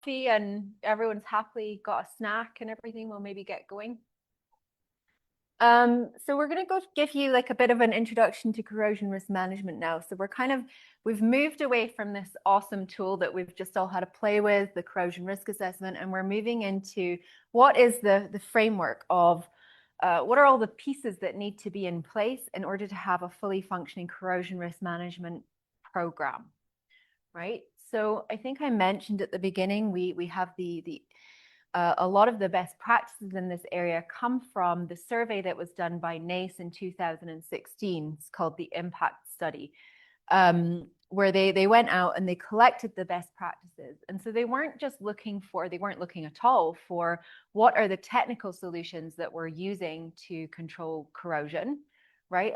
coffee and everyone's happily got a snack and everything, we'll maybe get going. So we're going to go give you like a bit of an introduction to corrosion risk management now. So we've moved away from this awesome tool that we've just all had to play with, the corrosion risk assessment, and we're moving into what is the framework of what are all the pieces that need to be in place in order to have a fully functioning corrosion risk management program, right? So I think I mentioned at the beginning, we have a lot of the best practices in this area come from the survey that was done by NACE in 2016. It's called the Impact Study, where they went out and they collected the best practices. And so they weren't looking at all for what are the technical solutions that we're using to control corrosion, right?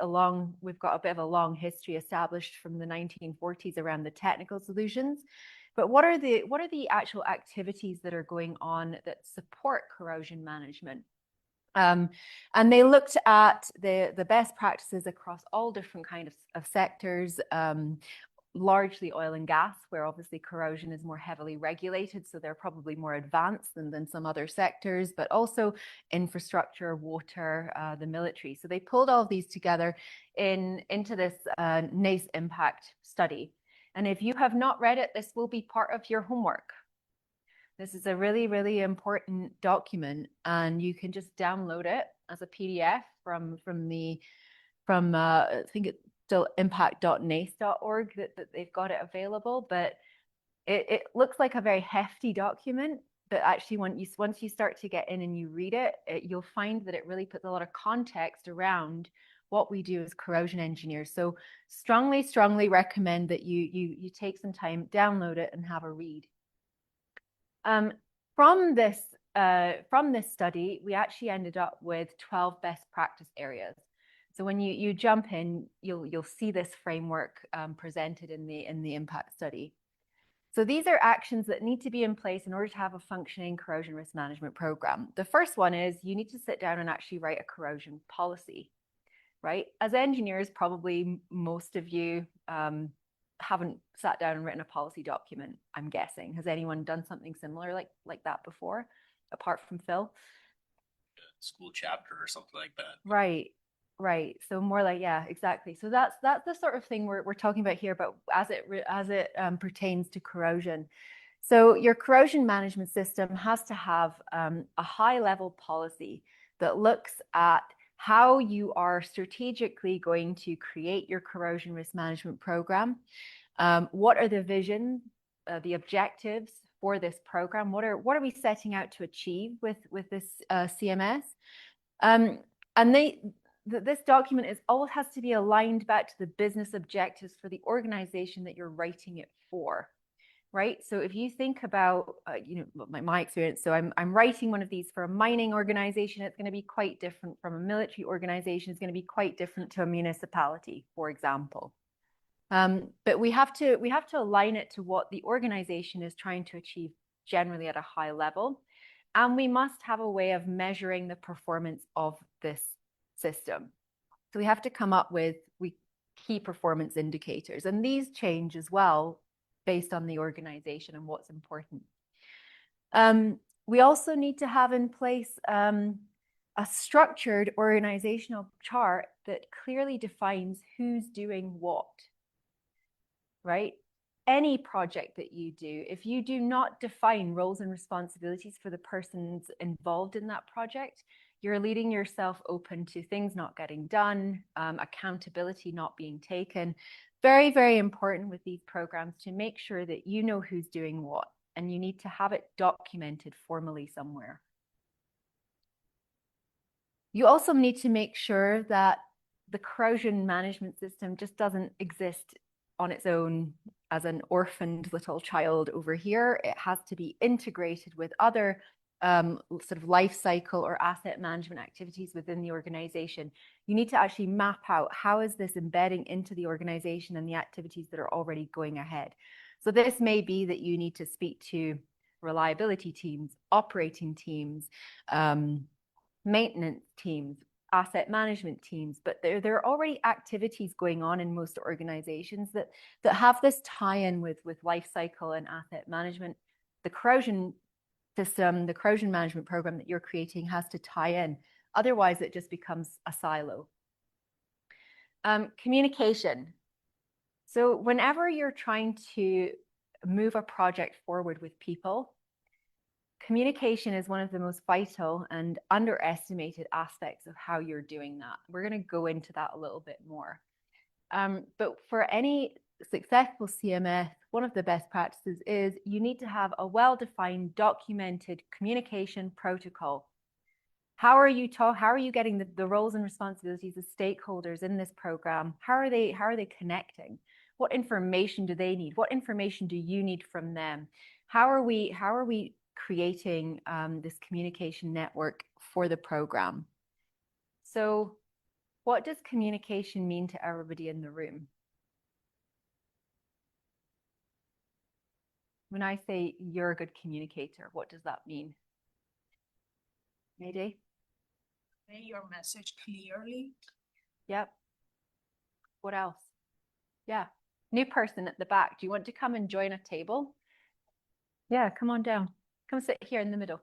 We've got a bit of a long history established from the 1940s around the technical solutions. But what are the actual activities that are going on that support corrosion management? And they looked at the best practices across all different kinds of sectors, largely oil and gas, where obviously corrosion is more heavily regulated, so they're probably more advanced than some other sectors, but also infrastructure, water, the military. So they pulled all of these together into this NACE impact study. And if you have not read it, this will be part of your homework. This is a really, really important document, and you can just download it as a PDF from I think it's still impact.nace.org that they've got it available. But it looks like a very hefty document, but actually once you start to get in and you read it, you'll find that it really puts a lot of context around what we do as corrosion engineers. So strongly recommend that you take some time, download it, and have a read. From this study, we actually ended up with 12 best practice areas. So when you jump in, you'll see this framework presented in the impact study. So these are actions that need to be in place in order to have a functioning corrosion risk management program. The first one is you need to sit down and actually write a corrosion policy. Right? As engineers, probably most of you haven't sat down and written a policy document, I'm guessing. Has anyone done something similar like that before, apart from Phil? School chapter or something like that. Right. So more like, yeah, exactly. So that's the sort of thing we're talking about here, but as it pertains to corrosion. So your corrosion management system has to have a high level policy that looks at how you are strategically going to create your corrosion risk management program. What are the vision, the objectives for this program? What are we setting out to achieve with this CMS? And this document always has to be aligned back to the business objectives for the organization that you're writing it for. Right. So if you think about, my experience, so I'm writing one of these for a mining organization, it's going to be quite different from a military organization. It's going to be quite different to a municipality, for example. But we have to align it to what the organization is trying to achieve generally at a high level. And we must have a way of measuring the performance of this system. So we have to come up with key performance indicators, and these change as well based on the organization and what's important. We also need to have in place a structured organizational chart that clearly defines who's doing what, right? Any project that you do, if you do not define roles and responsibilities for the persons involved in that project, you're leaving yourself open to things not getting done, accountability not being taken. Very, very important with these programs to make sure that you know who's doing what, and you need to have it documented formally somewhere. You also need to make sure that the corrosion management system just doesn't exist on its own as an orphaned little child over here. It has to be integrated with other sort of life cycle or asset management activities within the organization. You need to actually map out how is this embedding into the organization and the activities that are already going ahead. So this may be that you need to speak to reliability teams, operating teams, maintenance teams, asset management teams, but there are already activities going on in most organizations that have this tie-in with life cycle and asset management the corrosion system, the corrosion management program that you're creating has to tie in. Otherwise, it just becomes a silo. Communication. So whenever you're trying to move a project forward with people, communication is one of the most vital and underestimated aspects of how you're doing that. We're going to go into that a little bit more. But for any successful CMS, one of the best practices is you need to have a well-defined, documented communication protocol. How are you getting the roles and responsibilities of stakeholders in this program? How are they connecting? What information do they need? What information do you need from them? How are we creating this communication network for the program? So what does communication mean to everybody in the room? When I say you're a good communicator, what does that mean? Mayday? Convey your message clearly. Yep. What else? Yeah. New person at the back. Do you want to come and join a table? Yeah, come on down. Come sit here in the middle.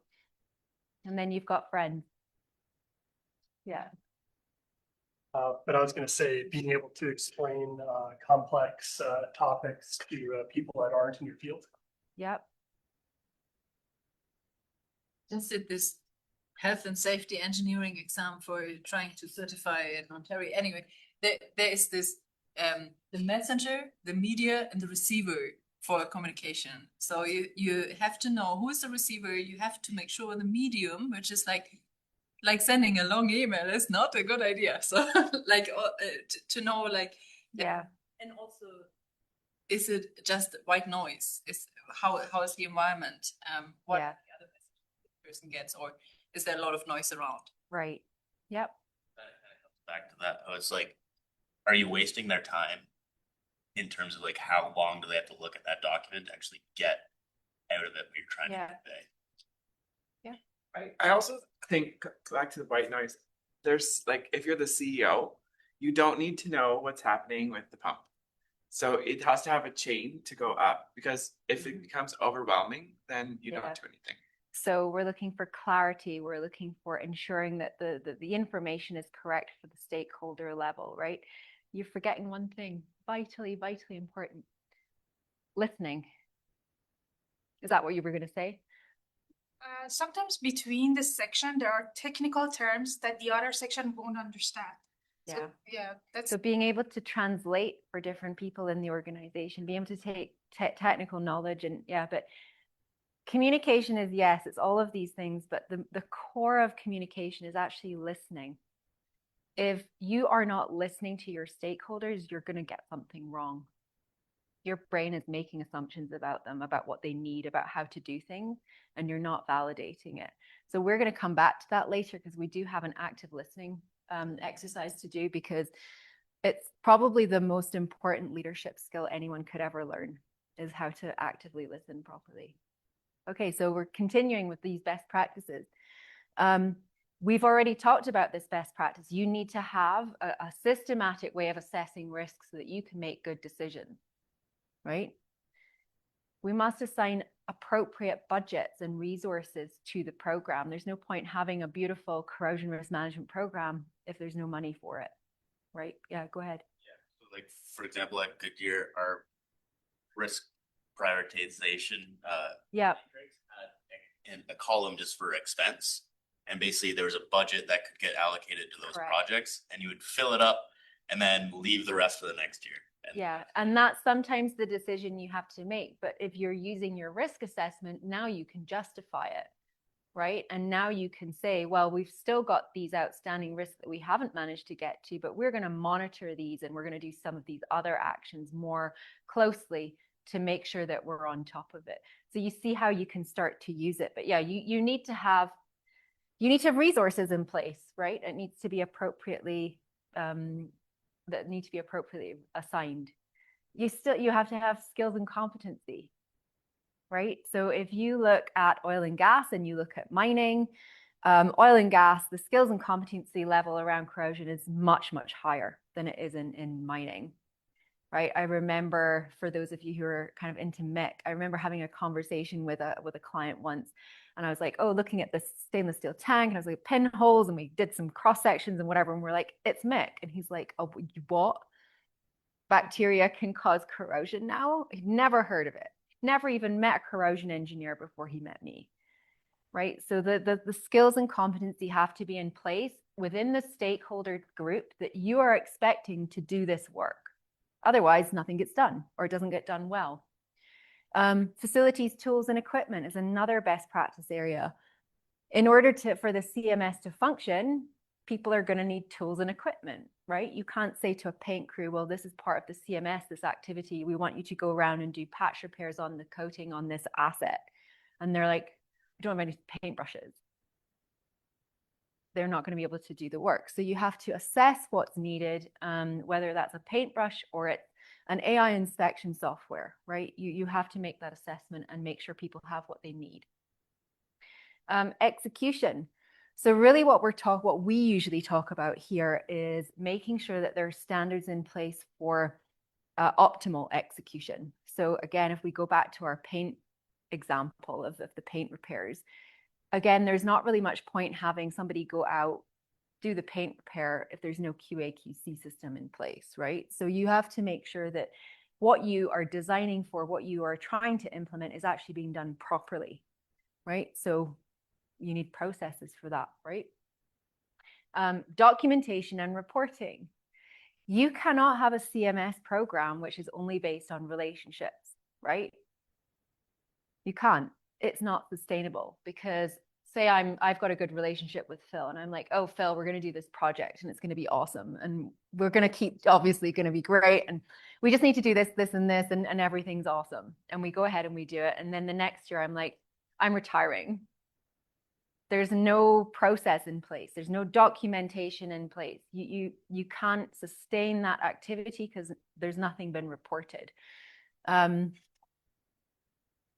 And then you've got friends. Yeah. But I was going to say, being able to explain complex topics to people that aren't in your field. Yep. Just did this health and safety engineering exam for trying to certify in Ontario. Anyway, there is this the messenger, the media, and the receiver for communication. So you have to know who is the receiver. You have to make sure the medium, which is like sending a long email, is not a good idea. So like to know like Yeah. and also, is it just white noise? Is how is the environment? What Yeah. the other message the person gets, or is there a lot of noise around? Right. Yep. That kind of comes back to that. Oh, it's like, are you wasting their time in terms of like how long do they have to look at that document to actually get out of it what you're trying Yeah. to convey? I also think, back to the white noise, there's like, if you're the CEO, you don't need to know what's happening with the pump. So it has to have a chain to go up, because if it becomes overwhelming, then you don't do anything. So we're looking for clarity. We're looking for ensuring that the information is correct for the stakeholder level, right? You're forgetting one thing, vitally, vitally important. Listening. Is that what you were going to say? Sometimes between the section, there are technical terms that the other section won't understand. Yeah. So, yeah, that's So being able to translate for different people in the organization, being able to take technical knowledge and but communication is, yes, it's all of these things, but the core of communication is actually listening. If you are not listening to your stakeholders, you're going to get something wrong. Your brain is making assumptions about them, about what they need, about how to do things, and you're not validating it. So we're going to come back to that later, because we do have an active listening exercise to do, because it's probably the most important leadership skill anyone could ever learn, is how to actively listen properly. Okay, so we're continuing with these best practices. We've already talked about this best practice. You need to have a systematic way of assessing risks so that you can make good decisions, right? We must assign appropriate budgets and resources to the program. There's no point having a beautiful corrosion risk management program if there's no money for it, right? Yeah, go ahead. Yeah. So like, for example, at Goodyear, our risk prioritization Yeah. and a column just for expense. And basically there was a budget that could get allocated to those Correct. projects, and you would fill it up and then leave the rest for the next year. Yeah, and that's sometimes the decision you have to make. But if you're using your risk assessment, now you can justify it, right? And now you can say, well, we've still got these outstanding risks that we haven't managed to get to, but we're going to monitor these, and we're going to do some of these other actions more closely to make sure that we're on top of it. So you see how you can start to use it. But yeah, you need to have resources in place, right? It needs to be appropriately assigned. You have to have skills and competency, right? So if you look at oil and gas and you look at mining, oil and gas, the skills and competency level around corrosion is much, much higher than it is in mining. right? I remember, for those of you who are kind of into MEC, I remember having a conversation with a client once, and I was like, oh, looking at this stainless steel tank, and I was like, pinholes, and we did some cross sections and whatever, and we're like, it's MEC, and he's like, oh, what? Bacteria can cause corrosion now? He'd never heard of it. Never even met a corrosion engineer before he met me, right? So the skills and competency have to be in place within the stakeholder group that you are expecting to do this work. Otherwise, nothing gets done, or it doesn't get done well. Facilities, tools, and equipment is another best practice area. In order for the CMS to function, people are going to need tools and equipment, right? You can't say to a paint crew, well, this is part of the CMS, this activity. We want you to go around and do patch repairs on the coating on this asset. And they're like, I don't have any paintbrushes. They're not going to be able to do the work. So you have to assess what's needed, whether that's a paintbrush or it's an AI inspection software, right? You have to make that assessment and make sure people have what they need. Execution. So really what we usually talk about here is making sure that there are standards in place for optimal execution. So again, if we go back to our paint example of the paint repairs, again, there's not really much point having somebody go out, do the paint repair if there's no QA/QC system in place, right? So you have to make sure that what you are designing for, what you are trying to implement is actually being done properly, right? So you need processes for that, right? Documentation and reporting. You cannot have a CMS program which is only based on relationships, right? You can't. It's not sustainable, because say I've got a good relationship with Phil, and I'm like, oh, Phil, we're going to do this project and it's going to be awesome, and we're going to keep, obviously going to be great, and we just need to do this, this, and this, and everything's awesome. And we go ahead and we do it. And then the next year I'm like, I'm retiring. There's no process in place. There's no documentation in place. You can't sustain that activity because there's nothing been reported.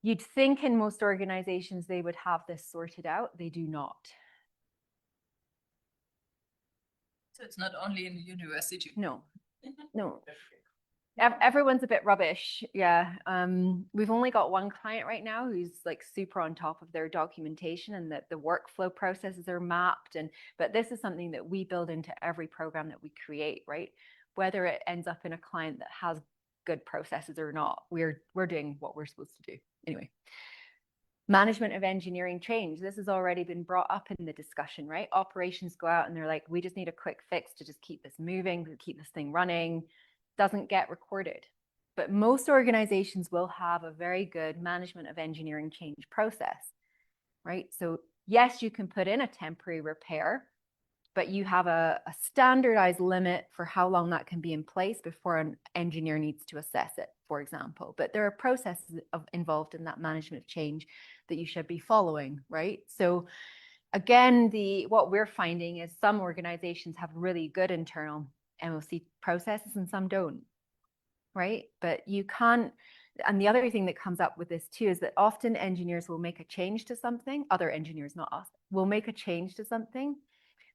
You'd think in most organizations they would have this sorted out. They do not. So it's not only in the university. No, no. Everyone's a bit rubbish. Yeah. We've only got one client right now who's like super on top of their documentation, and that the workflow processes are mapped. But this is something that we build into every program that we create, right? Whether it ends up in a client that has good processes or not, we're doing what we're supposed to do. Anyway, management of engineering change. This has already been brought up in the discussion, right? Operations go out and they're like, we just need a quick fix to just keep this moving, to keep this thing running. Doesn't get recorded. But most organizations will have a very good management of engineering change process, right? So yes, you can put in a temporary repair, but you have a standardized limit for how long that can be in place before an engineer needs to assess it, for example. But there are processes involved in that management of change that you should be following, right? So again, what we're finding is some organizations have really good internal MOC processes and some don't, right? But you can't, and the other thing that comes up with this too is that often engineers will make a change to something, other engineers, not us, will make a change to something.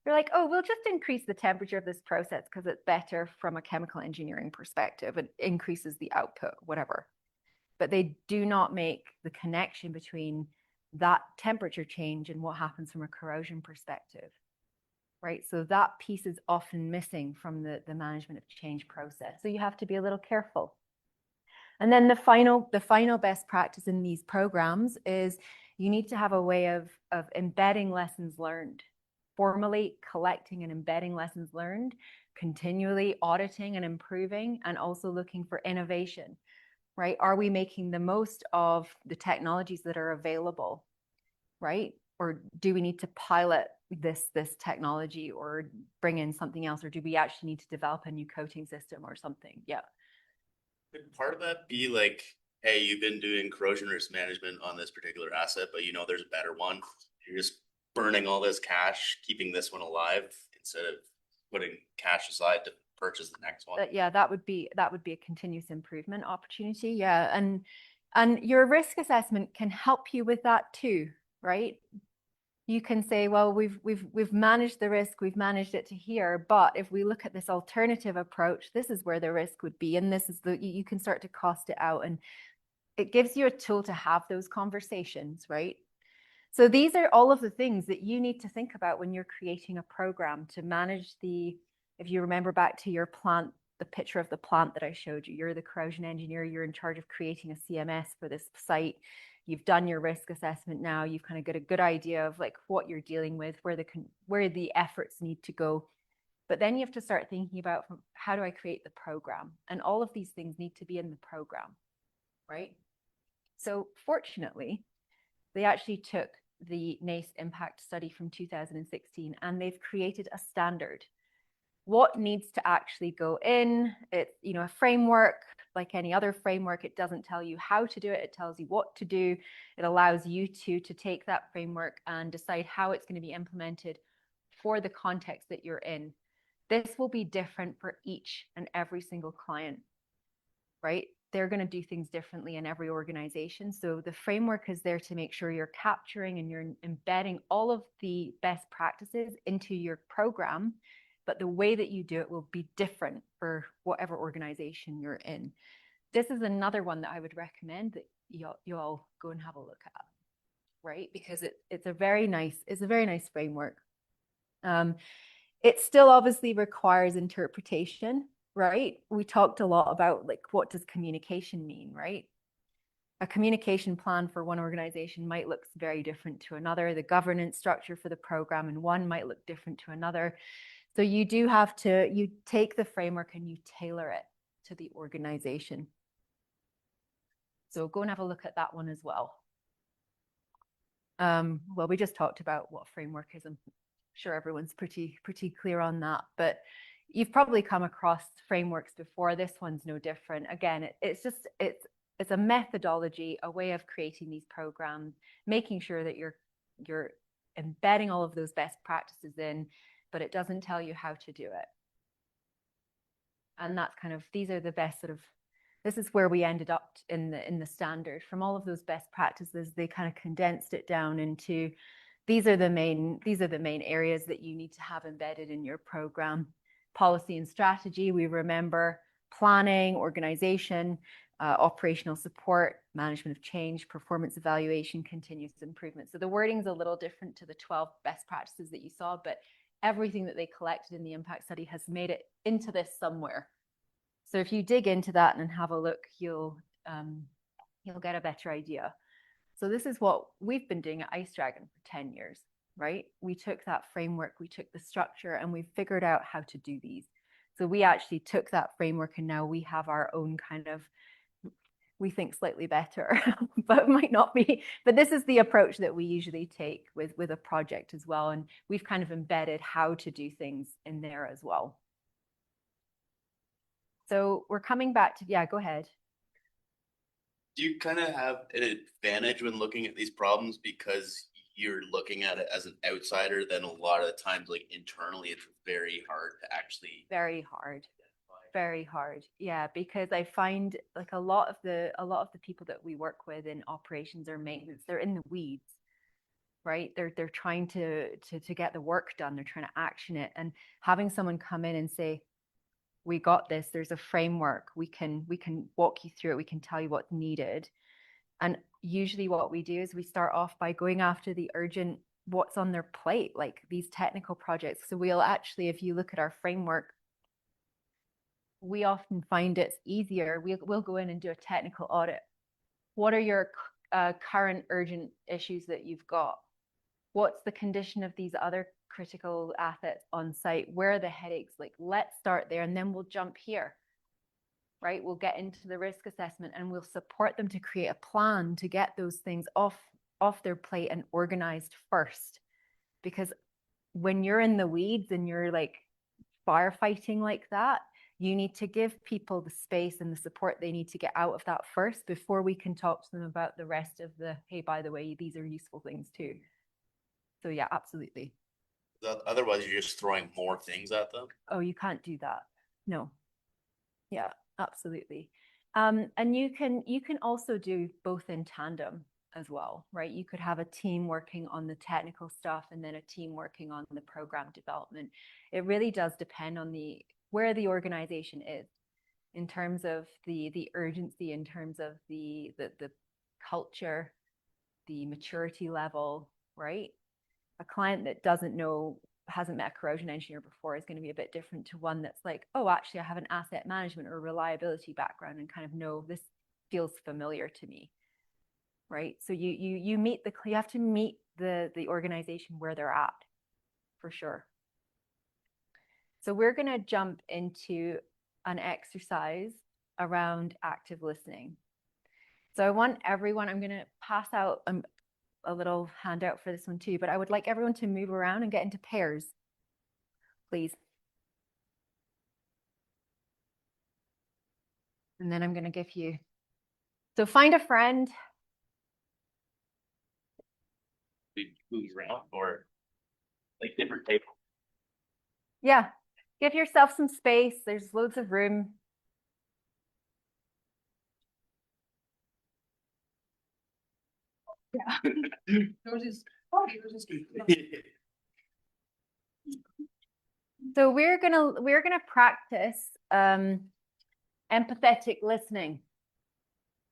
They're like, oh, we'll just increase the temperature of this process because it's better from a chemical engineering perspective. It increases the output, whatever. But they do not make the connection between that temperature change and what happens from a corrosion perspective, right? So that piece is often missing from the management of change process. So you have to be a little careful. And then the final best practice in these programs is you need to have a way of embedding lessons learned, formally collecting and embedding lessons learned, continually auditing and improving, and also looking for innovation, right? Are we making the most of the technologies that are available, right? Or do we need to pilot this technology or bring in something else? Or do we actually need to develop a new coating system or something? Yeah. Could part of that be like, hey, you've been doing corrosion risk management on this particular asset, but you know there's a better one. You're just burning all this cash, keeping this one alive instead of putting cash aside to purchase the next one. Yeah, that would be a continuous improvement opportunity. Yeah, and your risk assessment can help you with that too, right? you can say, well, we've managed the risk, we've managed it to here, but if we look at this alternative approach, this is where the risk would be, and this is you can start to cost it out, and it gives you a tool to have those conversations, right? So these are all of the things that you need to think about when you're creating a program to manage if you remember back to your plant, the picture of the plant that I showed you, you're the corrosion engineer, you're in charge of creating a CMS for this site. You've done your risk assessment now, you've kind of got a good idea of like what you're dealing with, where the efforts need to go. But then you have to start thinking about how do I create the program? And all of these things need to be in the program, right? So fortunately, they actually took the NACE impact study from 2016 and they've created a standard. What needs to actually go in? It's, you know, a framework. Like any other framework, it doesn't tell you how to do it, it tells you what to do. It allows you to take that framework and decide how it's going to be implemented for the context that you're in. This will be different for each and every single client, right? They're going to do things differently in every organization. So the framework is there to make sure you're capturing and you're embedding all of the best practices into your program, but the way that you do it will be different for whatever organization you're in. This is another one that I would recommend that you all go and have a look at, right? Because it's a very nice framework. It still obviously requires interpretation, right? We talked a lot about like, what does communication mean, right? A communication plan for one organization might look very different to another. The governance structure for the program in one might look different to another. So you do have to, you take the framework and you tailor it to the organization. So go and have a look at that one as well. Well, we just talked about what framework is. I'm sure everyone's pretty clear on that, but you've probably come across frameworks before. This one's no different. Again, it's a methodology, a way of creating these programs, making sure that you're embedding all of those best practices in, but it doesn't tell you how to do it. And that's kind of, these are the best sort of, this is where we ended up in the standard. From all of those best practices, they kind of condensed it down into these are the main areas that you need to have embedded in your program. Policy and strategy, we remember planning, organization, operational support, management of change, performance evaluation, continuous improvement. So the wording's a little different to the 12 best practices that you saw, but everything that they collected in the impact study has made it into this somewhere. So if you dig into that and have a look, you'll get a better idea. So this is what we've been doing at Ice Dragon for 10 years, right? We took that framework, we took the structure, and we figured out how to do these. So we actually took that framework and now we have our own kind of, we think slightly better, but might not be. But this is the approach that we usually take with a project as well. And we've kind of embedded how to do things in there as well. So we're coming back to, yeah, go ahead. Do you kind of have an advantage when looking at these problems because you're looking at it as an outsider? Then a lot of the times, like internally, it's very hard to actually. Very hard, yeah, because I find like a lot of the people that we work with in operations or maintenance, they're in the weeds, right? They're trying to get the work done. They're trying to action it, and having someone come in and say, we got this, there's a framework, we can walk you through it, we can tell you what's needed. And usually what we do is we start off by going after the urgent, what's on their plate, like these technical projects. So we'll actually, if you look at our framework, we often find it's easier. We'll go in and do a technical audit. What are your current urgent issues that you've got? What's the condition of these other critical assets on site? Where are the headaches? Like, let's start there and then we'll jump here, right? We'll get into the risk assessment and we'll support them to create a plan to get those things off their plate and organized first. Because when you're in the weeds and you're like firefighting like that, you need to give people the space and the support they need to get out of that first before we can talk to them about the rest of the, hey, by the way, these are useful things too. So yeah, absolutely. Otherwise, you're just throwing more things at them. Oh, you can't do that. No. Yeah, absolutely. And you can also do both in tandem. as well, right? You could have a team working on the technical stuff and then a team working on the program development. It really does depend on where the organization is in terms of the urgency, in terms of the culture, the maturity level, right? A client that hasn't met a corrosion engineer before is going to be a bit different to one that's like, oh, actually, I have an asset management or reliability background and kind of know this feels familiar to me, right? So you have to meet the organization where they're at, for sure. So we're going to jump into an exercise around active listening. So I want everyone, I'm going to pass out a little handout for this one too, but I would like everyone to move around and get into pairs, please. And then I'm going to give you, so find a friend. We move around or like different tables. Yeah, give yourself some space. There's loads of room. Yeah. So we're gonna practice empathetic listening,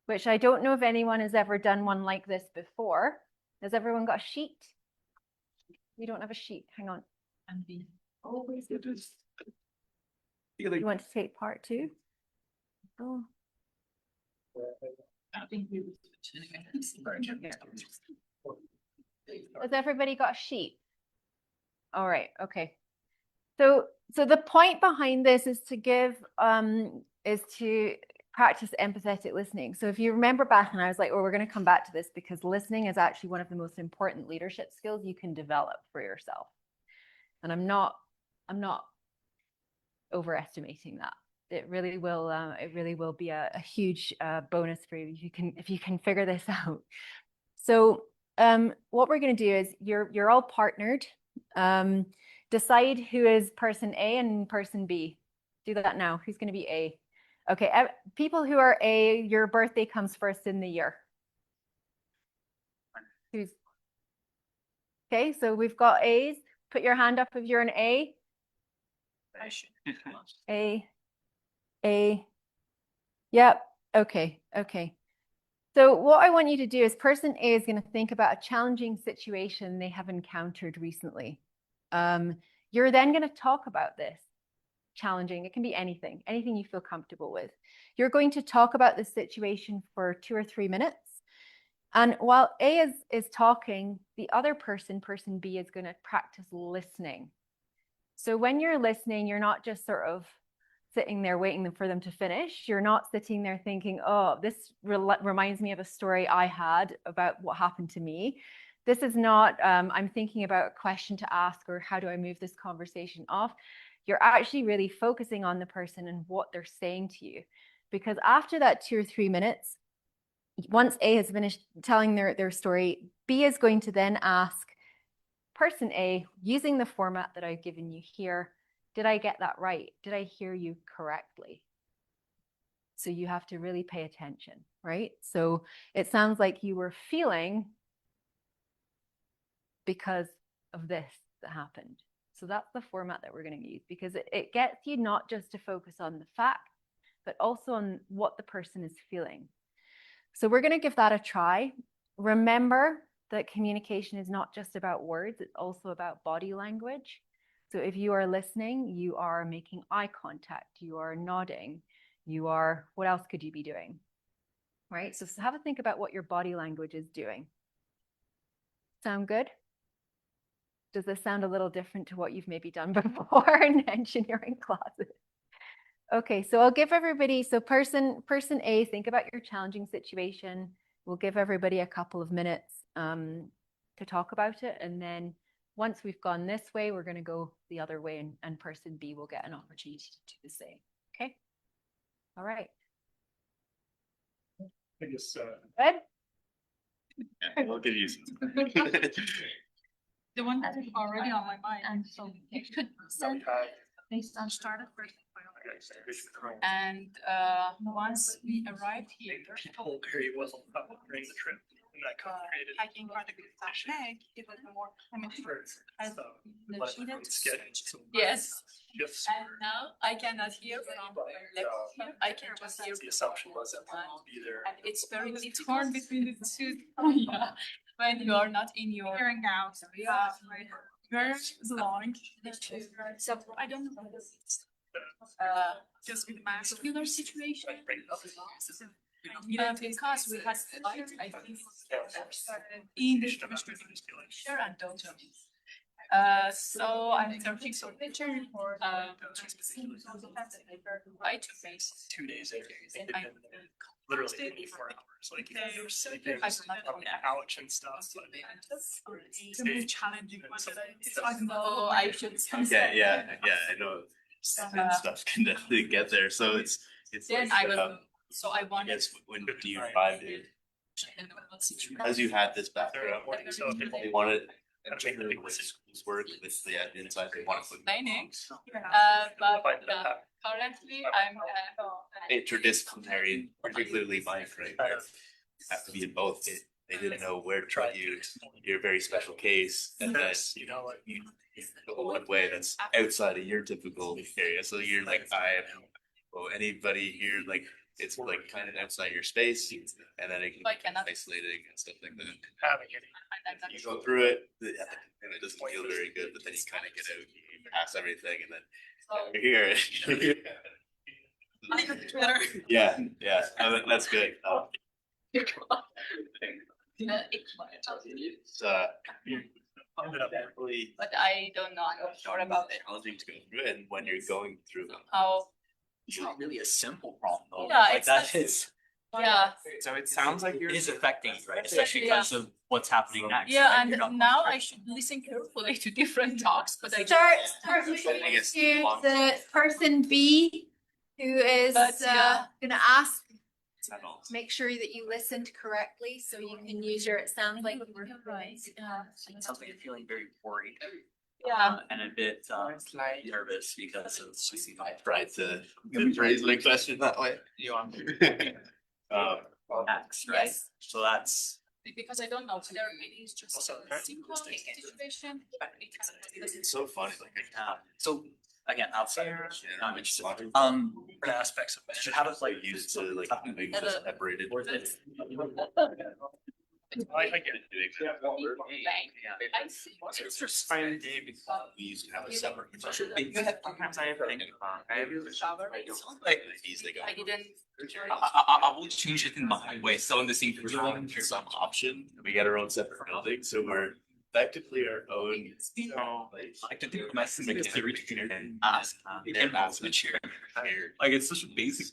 which I don't know if anyone has ever done one like this before. Has everyone got a sheet? We don't have a sheet. Hang on. Always it is. You want to take part too? Oh. I think we Has everybody got a sheet? All right, okay. So the point behind this is to practice empathetic listening. So if you remember back, and I was like, oh, we're going to come back to this because listening is actually one of the most important leadership skills you can develop for yourself. And I'm not overestimating that. It really will be a huge bonus for you if you can figure this out. So what we're going to do is you're all partnered. Decide who is person A and person B. Do that now. Who's going to be A? Okay, people who are A, your birthday comes first in the year. Who's okay? So we've got A's. Put your hand up if you're an A. A. Yep. Okay. So what I want you to do is person A is going to think about a challenging situation they have encountered recently. You're then going to talk about this. Challenging. It can be anything you feel comfortable with. You're going to talk about this situation for 2 or 3 minutes. And while A is talking, the other person B, is going to practice listening. So when you're listening, you're not just sort of sitting there waiting for them to finish. You're not sitting there thinking, oh, this reminds me of a story I had about what happened to me. This is not, I'm thinking about a question to ask or how do I move this conversation off. You're actually really focusing on the person and what they're saying to you. Because after that 2 or 3 minutes, once A has finished telling their story, B is going to then ask person A, using the format that I've given you here, did I get that right? Did I hear you correctly? So you have to really pay attention, right? So it sounds like you were feeling because of this that happened. So that's the format that we're going to use because it gets you not just to focus on the fact, but also on what the person is feeling. So we're going to give that a try. Remember that communication is not just about words, it's also about body language. So if you are listening, you are making eye contact, you are nodding, what else could you be doing? Right? So have a think about what your body language is doing. Sound good? Does this sound a little different to what you've maybe done before in engineering classes? Okay, so I'll give everybody, so person A, think about your challenging situation. We'll give everybody a couple of minutes to talk about it. And then once we've gone this way, we're going to go the other way and person B will get an opportunity to do the same. Okay? All right. I guess. Good? We'll give you some. The one that is already on my mind. And so it could send based on startup first. And once we arrive here, People very well during the trip. And that created. hiking part of the leg, it was more, I mean, Yes. Shifts. And now I cannot hear from left here. I can just hear. The assumption was that we would be there. And it's very torn between the two. Yeah. When you are not in your. hearing now. Very long. So I don't know. Just with muscular situation. Because we had light, I think. In the sure and don't. So I'm searching for picture for white face. 2 days ago. And I- Literally 24 hours. Like they were sleeping I was not on the couch and stuff. But It's a more challenging one. So I should. Yeah, I know. And stuff can definitely get there. So it's Then like, I will, so I I wanted. guess when do you arrive in, as you had this background, So they wanted particularly with schools work with the admin side, they want to put Explaining, Find but that. currently I'm. interdisciplinary, particularly Mike, right? where you have to be in both. They didn't know where to put you. You're a very special case, and then you know, like you go one way that's outside of your typical area. So you're like, well, anybody here, like, it's like kind of outside your space, and then it can I be cannot. isolating and stuff like that. having any. You go through it, and it doesn't feel very good, but then you kind of get out, you pass everything, and then you're here. Yeah, that's good. It's Ended up really But I don't know, I'm not sure about it. challenging to go through it, and when you're going through them. How, It's not really a simple problem though. Yeah, Like it's that not- is, yeah, So it sounds like it you're. is affecting you, right? Especially Yeah. because of what's happening next. yeah, right? and You're not- now I should listen carefully to different talks, but I. Start moving I guess to the person B who is But, yeah. gonna ask, make sure that you listened correctly so you can use your, it sounds like you were. It sounds like you're feeling very worried Yeah, and a bit nervous because of. I tried to phrase my question that way. You want. X, right? Yes. So that's, because I don't know, whether it is just Also, a simple situation. It's so funny, like, so again, outside, not interested. different aspects of Should have it like used to like having this separated. worth it. I get it. I see. It's just fine. We used to have a separate. Sometimes I have like, Like, These they go. I didn't. I will change it in my way, so in the same for Some option, we get our own separate building, so we're effectively our own. I can do my theory and ask, and ask the chair. Like, it's such a basic.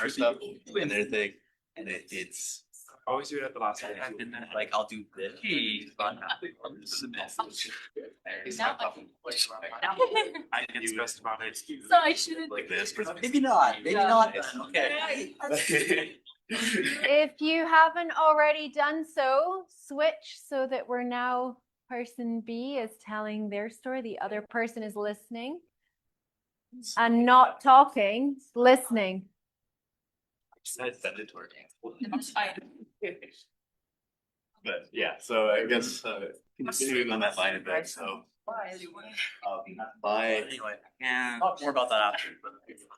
Stuff in their thing, and it's. always do it at the last minute. And then, like, I'll do this. Hey, this is a message. I get stressed about it. So I shouldn't. Like this. Maybe not, maybe Yeah. not then, okay. If you haven't already done so, switch so that we're now, person B is telling their story, the other person is listening. And not talking, listening. Send it to her. That's fine. But yeah, so I guess continuing on that line a bit, so my Anyway, yeah, more about that after.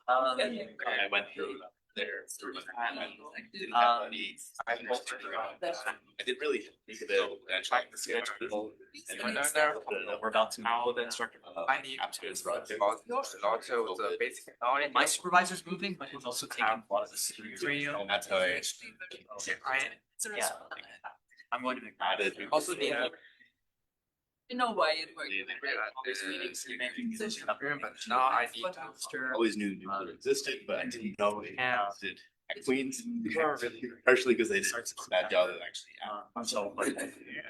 I went through there through time and didn't have any. I didn't really think of it and trying to schedule. We're about to. Now the instructor. I need to also the basic knowledge. My supervisor's moving, but he's also taking a lot of the series. And that's how I Yeah, I'm going to make. added. Also the. You know why it worked. But now I need to. Always knew nuclear existed, but I didn't know it Yeah. existed at Queens. Partially because they did a bad job of actually. So,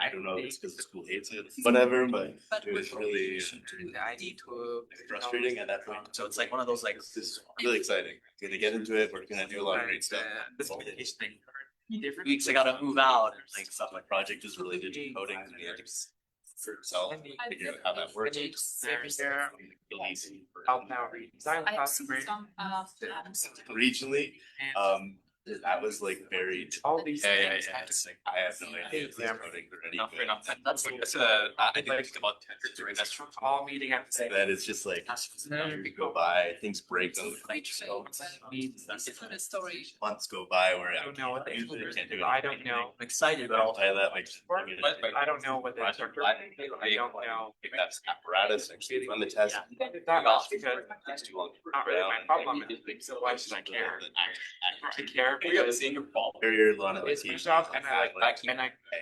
I don't know if it's because the school hates it, whatever, but it was really I need to. frustrating at that point. so it's like one of those like. This is really exciting. We're gonna get into it. We're gonna do a lot of great stuff. This communication thing. Weeks I gotta move out and like stuff like. Project is really good coding and we had to for yourself, figure out how that works. Help now. Design I have class seen grade. some, Regionally, That was like very. All these Yeah, things. yeah, it's like, I have no idea. If Yeah. this coding already not fair good. enough. That's like, that's a, I think like about 10 years, that's true. All meeting have to say. That it's just like, we go by, things break, Different story. months go by where I don't know what they usually can't do it. I don't know. I'm excited, But I'll tell you that, like. I don't know what they interpret. I don't know. If that's apparatus actually run the test. That much because It's too long. not really my problem. So why should I care? I care because Barrier on it. it's my job and I Hey,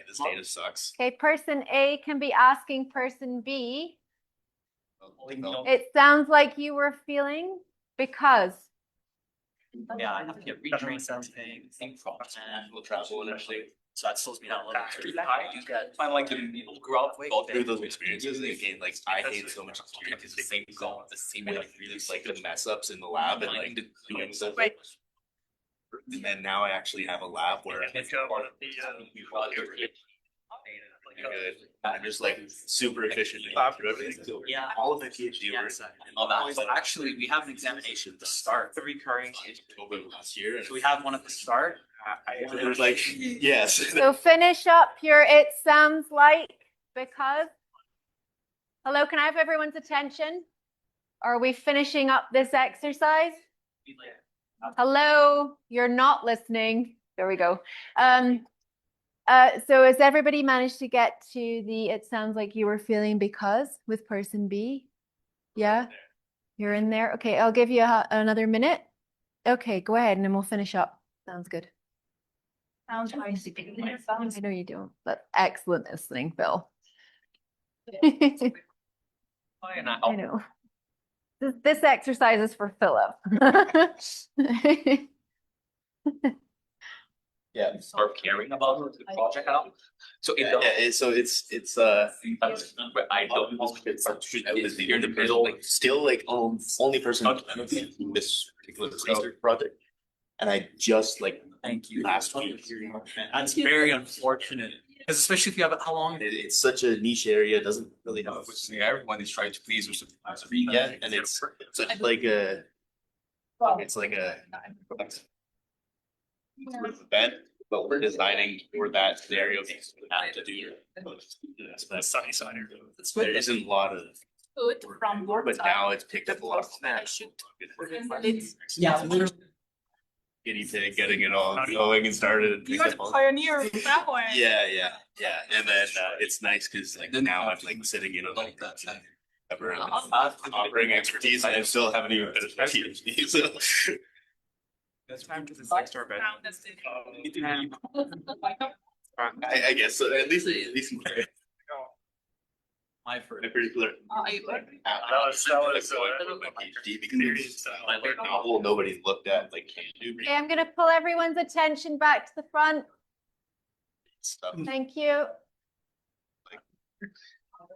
this data sucks. Okay, person A can be asking person B. No. It sounds like you were feeling because. Yeah, I have to get retrained something, think from, and We'll travel and actually so that slows me down a little bit. I like to grow up go through those experiences and again, like I hate so much experiences. the same goal, the same With like the mess ups in the lab and like doing stuff. Right. And then now I actually have a lab where I'm just like super efficient. Through everything. So Yeah. all of my PhD work. All that, but actually, we have an examination at the start. the recurring. October last year. And So we have one at the start. it was like, yes. So finish up your it sounds like because. Hello, can I have everyone's attention? Are we finishing up this exercise? Hello, you're not listening. There we go. So has everybody managed to get to the it sounds like you were feeling because with person B? Yeah, you're in there. Okay, I'll give you another minute. Okay, go ahead and then we'll finish up. Sounds good. Sounds nice. I know you don't, but excellent listening, Phil. I know. This exercise is for Philip. Yeah. Start caring about the project out. So it So it's that's what I don't. I was the individual, like still like only person in this particular research project. And I just like Thank you. last week. That's very unfortunate, because especially if you have how long. It's such a niche area, doesn't really have. Everyone is trying to please or something. Yeah, and it's such like a. It's like a. Event, but we're designing for that scenario to do. That's sunny side. There isn't a lot of. Good from your But now it's picked up a lot. Yeah. Guinea pig, getting it all going and started. You're the pioneer of that way. Yeah. And then it's nice because like now I'm like sitting in on like that. Offering expertise and I still haven't even finished my PhD, so. That's time to the next door bed. I guess so. At least My first. I'm pretty clear. That was My PhD because I learned novel nobody looked at like can do Okay, I'm gonna pull everyone's attention back to the front. stuff. Thank you.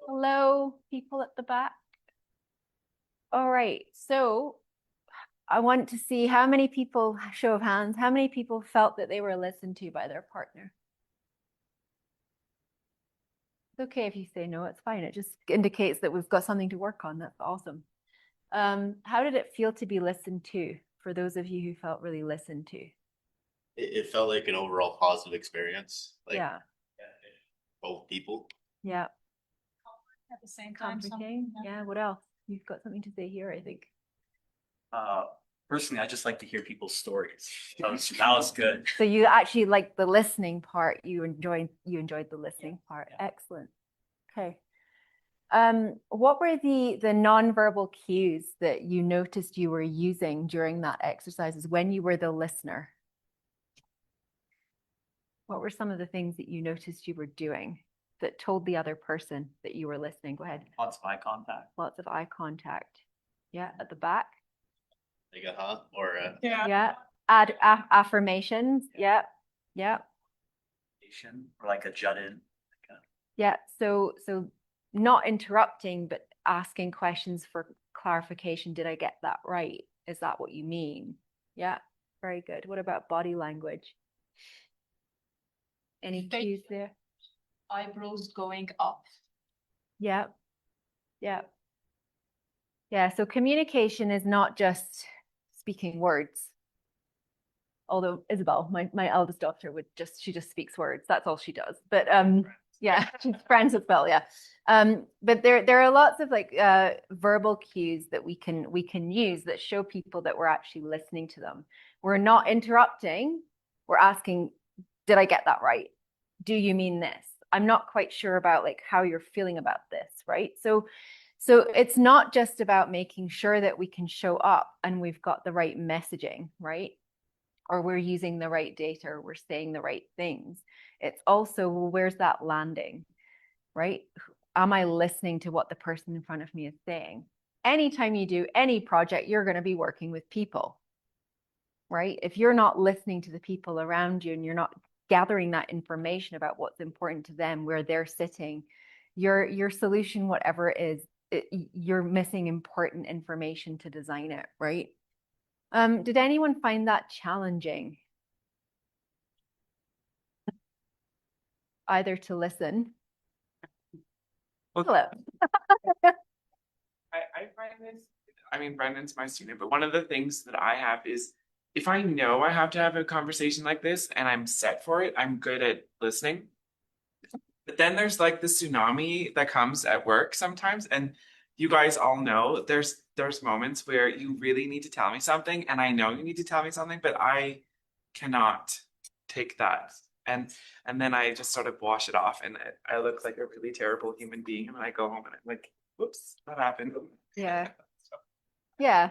Hello, people at the back. All right, so I want to see how many people, show of hands, how many people felt that they were listened to by their partner? It's okay if you say no, it's fine. It just indicates that we've got something to work on. That's awesome. How did it feel to be listened to for those of you who felt really listened to? It felt like an overall positive experience. Like Yeah, both people. yeah. At the same time. Comforting. Yeah, what else? You've got something to say here, I think. Personally, I just like to hear people's stories. That was good. So you actually like the listening part. You enjoyed the listening part. Yeah. Excellent. Okay. What were the nonverbal cues that you noticed you were using during that exercises when you were the listener? What were some of the things that you noticed you were doing that told the other person that you were listening? Go ahead. Lots of eye contact. Lots of eye contact. Yeah, at the back. Like or Yeah. Add affirmations. Yeah. Yeah. Or like a jut in. Yeah. So not interrupting, but asking questions for clarification. Did I get that right? Is that what you mean? Yeah. Very good. What about body language? Any cues there? Eyebrows going up. Yeah. Yeah. Yeah. So communication is not just speaking words. although Isabel, my eldest daughter she just speaks words. That's all she does. But yeah, she's friends with Bill, yeah. But there are lots of like verbal cues that we can use that show people that we're actually listening to them. We're not interrupting. We're asking, did I get that right? Do you mean this? I'm not quite sure about like how you're feeling about this, right? So it's not just about making sure that we can show up and we've got the right messaging, right? Or we're using the right data, or we're saying the right things. It's also, well, where's that landing, right? Am I listening to what the person in front of me is saying? Anytime you do any project, you're going to be working with people, right? If you're not listening to the people around you and you're not gathering that information about what's important to them, where they're sitting, your solution, whatever it is, you're missing important information to design it, right? Did anyone find that challenging? Either to listen. Well, Hello. I find this, I mean, Brendan's my student, but one of the things that I have is if I know I have to have a conversation like this and I'm set for it, I'm good at listening. But then there's like the tsunami that comes at work sometimes, and you guys all know there's moments where you really need to tell me something, and I know you need to tell me something, but I cannot take that. And then I just sort of wash it off, and I look like a really terrible human being, and I go home and I'm like, whoops, that happened. Yeah. Yeah.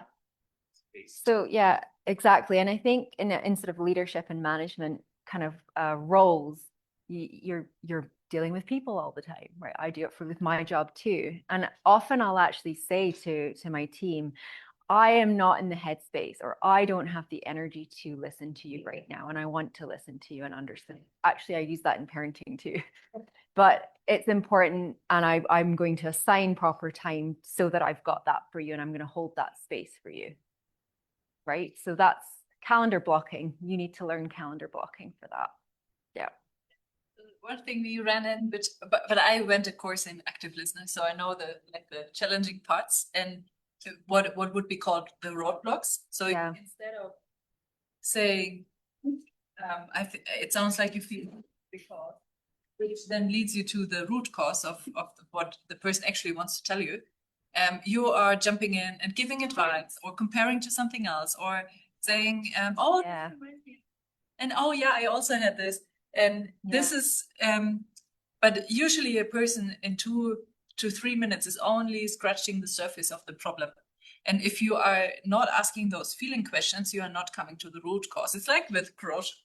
So yeah, exactly. And I think in sort of leadership and management kind of roles, you're dealing with people all the time, right? I do it with my job too. And often I'll actually say to my team, I am not in the headspace, or I don't have the energy to listen to you right now. And I want to listen to you and understand. Actually, I use that in parenting too. But it's important, and I'm going to assign proper time so that I've got that for you, and I'm going to hold that space for you. Right? So that's calendar blocking. You need to learn calendar blocking for that. Yeah. One thing we ran in, but I went a course in active listening, so I know the challenging parts and what would be called the roadblocks. So Yeah. instead of saying, it sounds like you feel because, which then leads you to the root cause of what the person actually wants to tell you. You are jumping in and giving advice or comparing to something else, or saying, oh, Yeah. and oh yeah, I also had this. And this is, but usually a person in 2 to 3 minutes is only scratching the surface of the problem. And if you are not asking those feeling questions, you are not coming to the root cause. It's like with corrosion.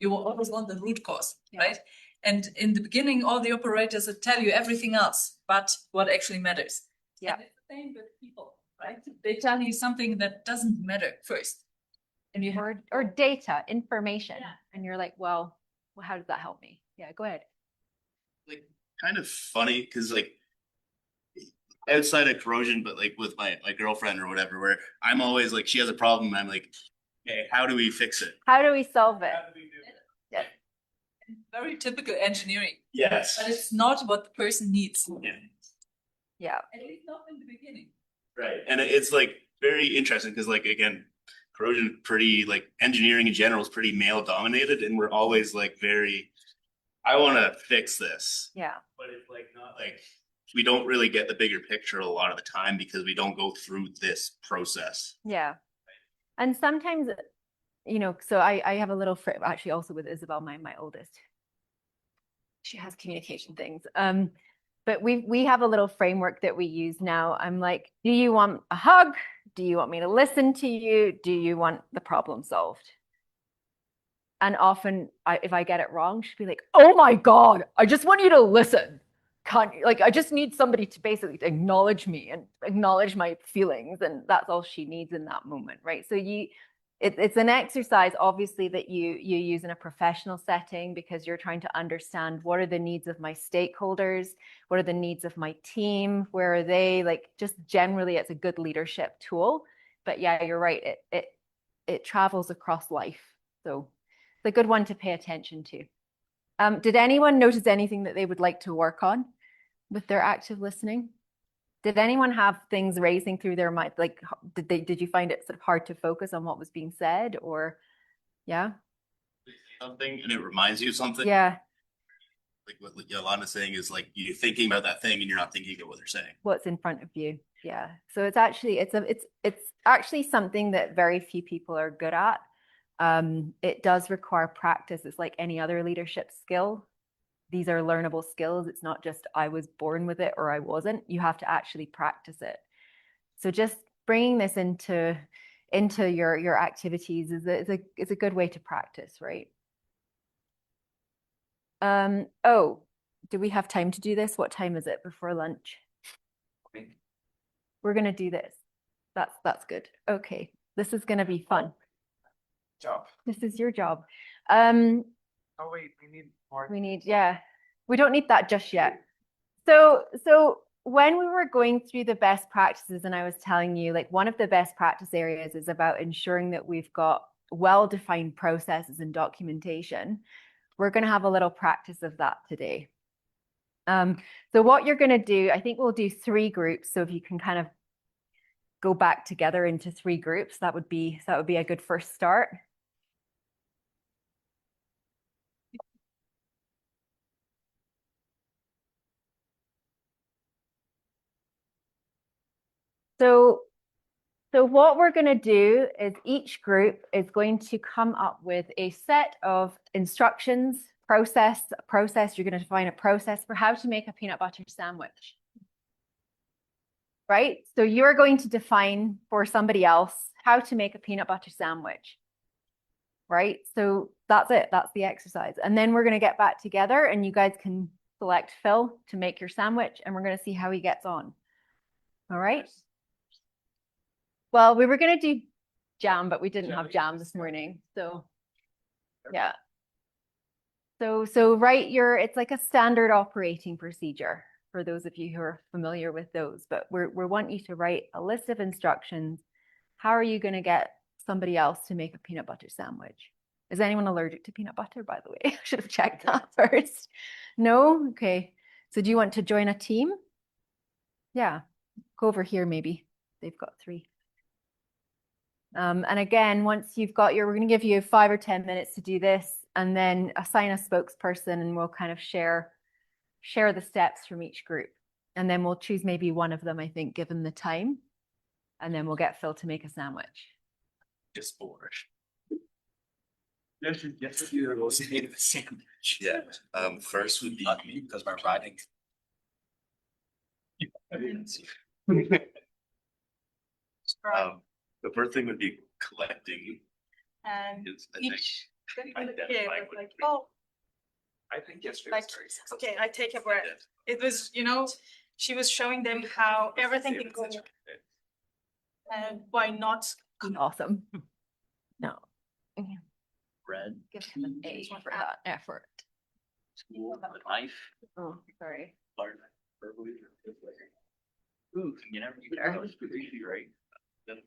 You will always want the root cause, right? And in the beginning, all the operators will tell you everything else, but what actually matters. Yeah. And it's the same with people, right? They tell you something that doesn't matter first. And you have Or data, information. Yeah. And you're like, well, how does that help me? Yeah, go ahead. Like kind of funny because like outside of corrosion, but like with my girlfriend or whatever, where I'm always like, she has a problem, I'm like, hey, how do we fix it? How do we solve it? How do we do it? Yeah. very typical engineering, Yes. but it's not what the person needs. Yeah. Yeah. At least not in the beginning. Right. And it's like very interesting because like again, corrosion pretty like engineering in general is pretty male dominated, and we're always like very, I want to fix this. Yeah. But it's like not like we don't really get the bigger picture a lot of the time because we don't go through this process. Yeah. And sometimes, you know, so I have a little actually also with Isabel, my oldest. She has communication things. But we have a little framework that we use now. I'm like, do you want a hug? Do you want me to listen to you? Do you want the problem solved? And often if I get it wrong, she'll be like, oh my God, I just want you to listen. I just need somebody to basically acknowledge me and acknowledge my feelings. And that's all she needs in that moment, right? So it's an exercise, obviously, that you use in a professional setting because you're trying to understand what are the needs of my stakeholders, what are the needs of my team, where are they, like just generally it's a good leadership tool. But yeah, you're right, it travels across life. So it's a good one to pay attention to. Did anyone notice anything that they would like to work on with their active listening? Did anyone have things racing through their mind? Like, did you find it sort of hard to focus on what was being said, or? Yeah. Something and it reminds you of something. Yeah. Like what Yolana's saying is like you're thinking about that thing and you're not thinking about what they're saying. What's in front of you. Yeah. So it's actually, it's actually something that very few people are good at. It does require practice. It's like any other leadership skill. These are learnable skills. It's not just I was born with it or I wasn't. You have to actually practice it. So just bringing this into your activities is a good way to practice, right? Oh, do we have time to do this? What time is it before lunch? We're gonna do this. That's good. Okay, this is gonna be fun. Job. This is your job. Oh wait, we need more. Yeah, we don't need that just yet. So when we were going through the best practices and I was telling you, like one of the best practice areas is about ensuring that we've got well-defined processes and documentation. We're going to have a little practice of that today. So what you're going to do, I think we'll do 3 groups. So if you can kind of go back together into 3 groups, that would be a good first start. So what we're going to do is each group is going to come up with a set of instructions, process. You're going to define a process for how to make a peanut butter sandwich. Right? So you're going to define for somebody else how to make a peanut butter sandwich. Right? So that's it. That's the exercise. And then we're going to get back together and you guys can select Phil to make your sandwich and we're going to see how he gets on. All right? Well, we were going to do jam, but we didn't have jam this morning. So yeah. So it's like a standard operating procedure for those of you who are familiar with those, but we want you to write a list of instructions. How are you going to get somebody else to make a peanut butter sandwich? Is anyone allergic to peanut butter, by the way? I should have checked that first. No? Okay. So do you want to join a team? Yeah. Go over here maybe. They've got 3. And again, once you've got we're going to give you 5 or 10 minutes to do this and then assign a spokesperson and we'll kind of share the steps from each group. And then we'll choose maybe one of them, I think, given the time. And then we'll get Phil to make a sandwich. Just bored. Yes, you're going to make a sandwich. Yeah. First would be Not me because my writing. The first thing would be collecting. And Is the each, identify like, what oh, I think yesterday like, was very successful. okay, I take a breath. It was, she was showing them how everything can go. And why not? Awesome. No. Red. Give him an A for that effort. School, the knife. Oh, sorry. Learn verbally. Ooh, you never. That was pretty easy, right?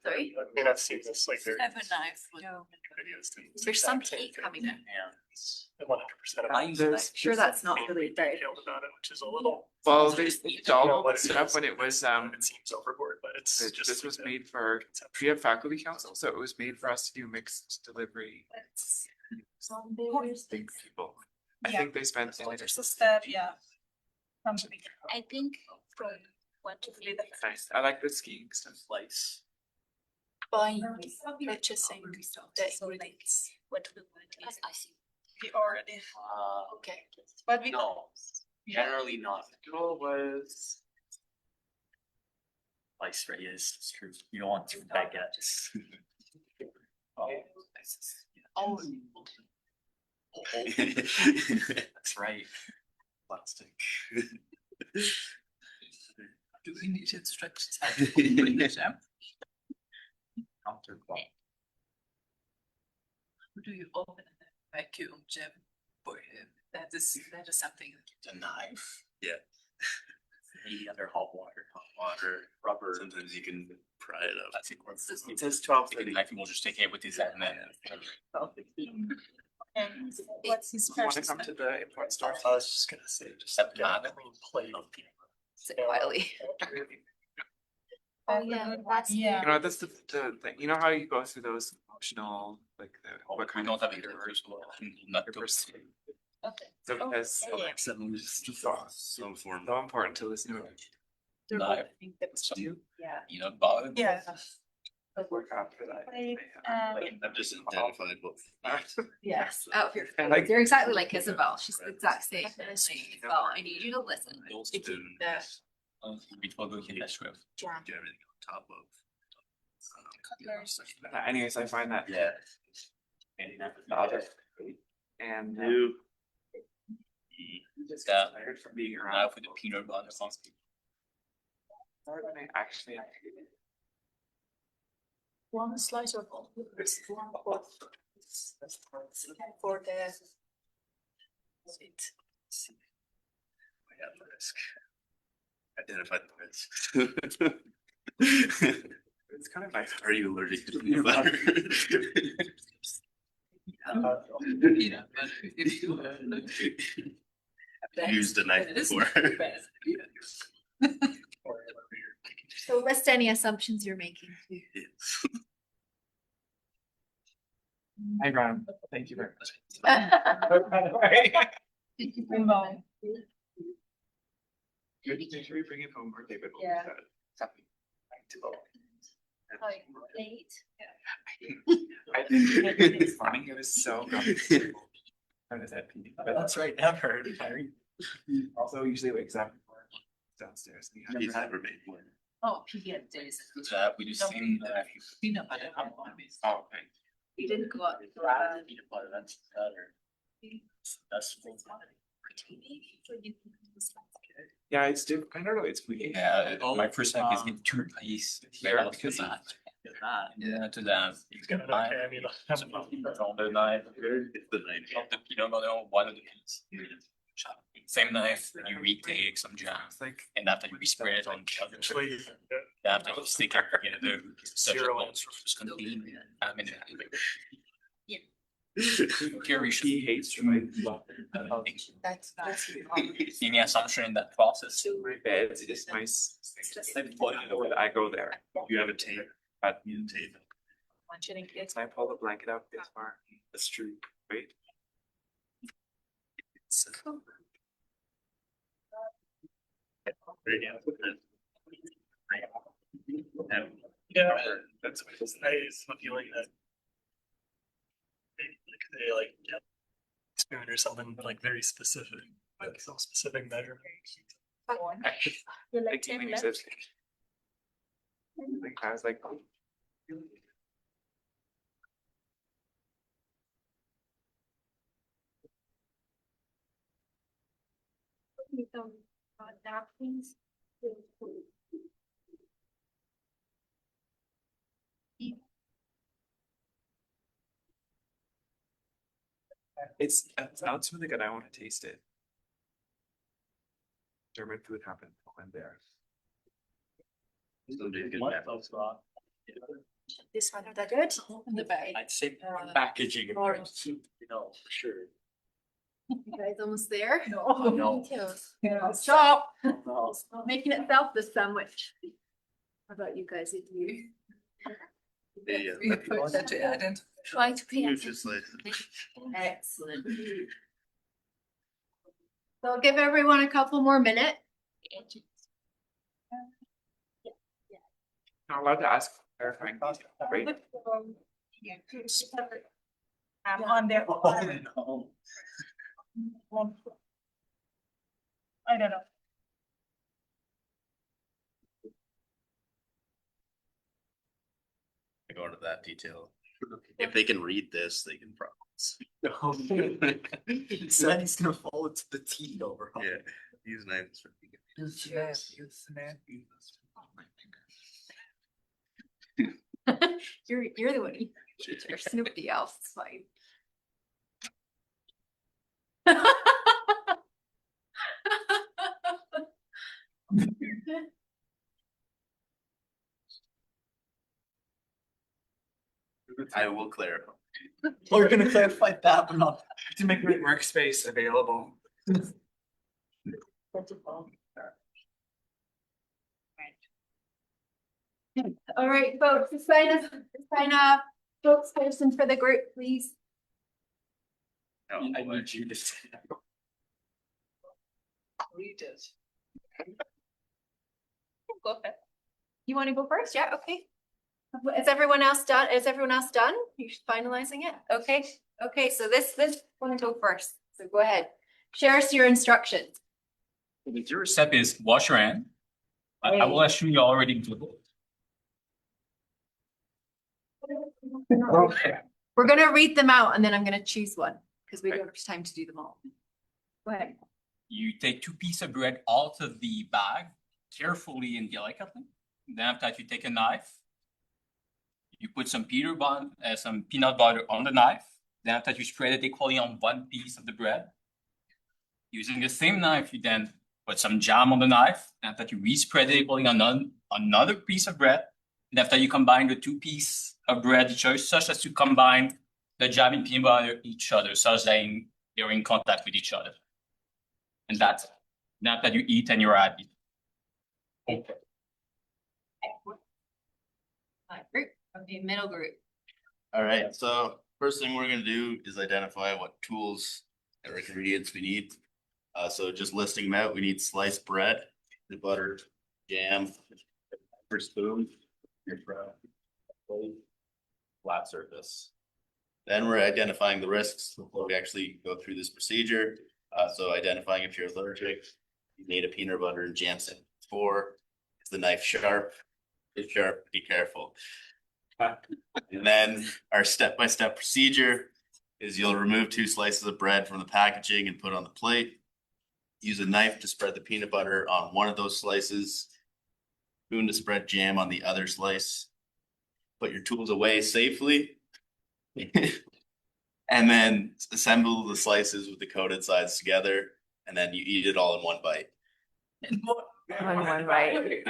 Sorry? I mean, I've seen this like very Have a knife. videos. too. It's There's the some exact same heat thing. coming in. Yeah. 100% of I it. use There's- knife. Sure, that's not Being really very. detailed about it, which is a little. Well, they all what it set up is. when it was It seems overboard, but it's just. this was like a made for conceptual. we have faculty council, so it was made for us to do mixed delivery. Think people. I Yeah. think they spent So there's a step, yeah. I think from what to read nice. I like the skiing stuff. Slice. buying, purchasing the ingredients, what we want is. I see. We already, Okay. but we. No, generally not. Goal was Slice, right? Yes, it's true. You don't want 2 baguettes. Oh. That's right. Plastic. Do we need instructions? Counterclock. Do you open a vacuum, Jim? For him? That is something. a knife. Yeah. Maybe under hot water. Hot water, Rubber. sometimes you can pry it up. That's it. it says 12:30. Take a knife and we'll just take it with his and then. And what's his Want first to come step? to the import store? I was just gonna say, just Except get a not. clean plate of peanut butter. Sit quietly. Oh, yeah, that's. Yeah. You know, that's the thing. You know how you go through those optional, like the, We what kind don't of. have it first, not to. Okay. So because Some form. so important to listen to it. They're No. both, I think that's Some- two. Yeah. You know, but. Yeah. Work after that. I've just identified what. Yes, out of your And like- You're exactly like Isabel. She's the exact same. Well, I need you to listen. Those It's two. the Before we can that's with. jam. Do everything on top of. Anyways, I find that. Yeah. The other. And. New. Just Yeah. tired from being Now around. for the peanut butter sauce. More than I actually. One slice of olives, one for the. It. Risk. Identify the risk. It's kind of nice. Are you allergic to peanut butter? Peanut butter. If you. Used a knife before. So list any assumptions you're making. Hi, Graham. Thank you very much. Move on. Good, make sure you bring it home or take it. Yeah. Something. Like 8. I think it's funny. It was so good. How does that pee? But that's right. Never. Also, usually wakes up downstairs. And He's never made one. Oh, PBS days. We do same. Peanut butter. Oh, okay. We didn't go out. Peanut butter, that's better. That's. Yeah, it's different. I don't know. It's weird. Yeah, my first time is in 2 days. Fair, Because because that. Yeah, to that. He's got an okay, I mean, On the knife. It's the nine. Of the peanut butter, one of the pieces. Same knife, you retake some jam, It's like and after you spray it on the other. actually, After you stick it together, such a Zero monster is gonna be. I mean. Yeah. Curious. he hates like That's. Any assumption in that process? my bed is nice. When I go there, You have a tape. but You tape. Mentioning kids. I pull the blanket up this far. That's true. Wait. yeah, that's nice. The feeling that they like get spoon or something, but like very specific, like some specific measurement. You Like when you said. Like, I was like. Oh. Napkins. It sounds really good. I want to taste it. German food happened when there. Somebody's good at that. This one, that good? In the bag. I'd say Uh, packaging. orange. You know, for sure. You guys almost there? No. Stop. No. It's not making itself the sandwich. How about you guys? If you Yeah. try to pay You're attention. just like. Excellent. So I'll give everyone a couple more minutes. Not allowed to ask clarifying. Right? On their. I don't know. Go into that detail. If they can read this, they can promise. It said he's gonna follow it to the T over. Yeah, use knives. You're the one. There's nobody else. It's fine. I will clarify. We're gonna clarify that, but not. To make my workspace available. All right, folks, to sign up, spokesperson for the group, please. I need you to say that. Read it. Go ahead. You want to go first? Yeah, okay. Is everyone else done? Is everyone else done? You're finalizing it? Okay, okay, so this one go first. So go ahead. Share us your instructions. The first step is wash your hand. I will assume you already did it. Okay. We're gonna read them out and then I'm gonna choose one because we don't have time to do them all. Go ahead. You take 2 pieces of bread out of the bag carefully and delicately. Then after that, you take a knife. You put some peanut butter on the knife. Then after that, you spread it equally on 1 piece of the bread. Using the same knife, you then put some jam on the knife. Then after that, you re-spread it equally on another piece of bread. And after you combine the 2 pieces of bread each other, such as to combine the jam and peanut butter each other, such that they're in contact with each other. And that's it. Then after that, you eat and you're happy. Okay. Group. Okay, middle group. All right, so first thing we're gonna do is identify what tools or ingredients we need. So just listing them out, we need sliced bread, the butter, jam, for spoon, flat surface. Then we're identifying the risks before we actually go through this procedure. So identifying if you're allergic, you need a peanut butter and jam set. 4, is the knife sharp? It's sharp, be careful. And then our step-by-step procedure is you'll remove 2 slices of bread from the packaging and put on the plate. Use a knife to spread the peanut butter on one of those slices. Spoon to spread jam on the other slice. Put your tools away safely. And then assemble the slices with the coated sides together. And then you eat it all in 1 bite. On one bite.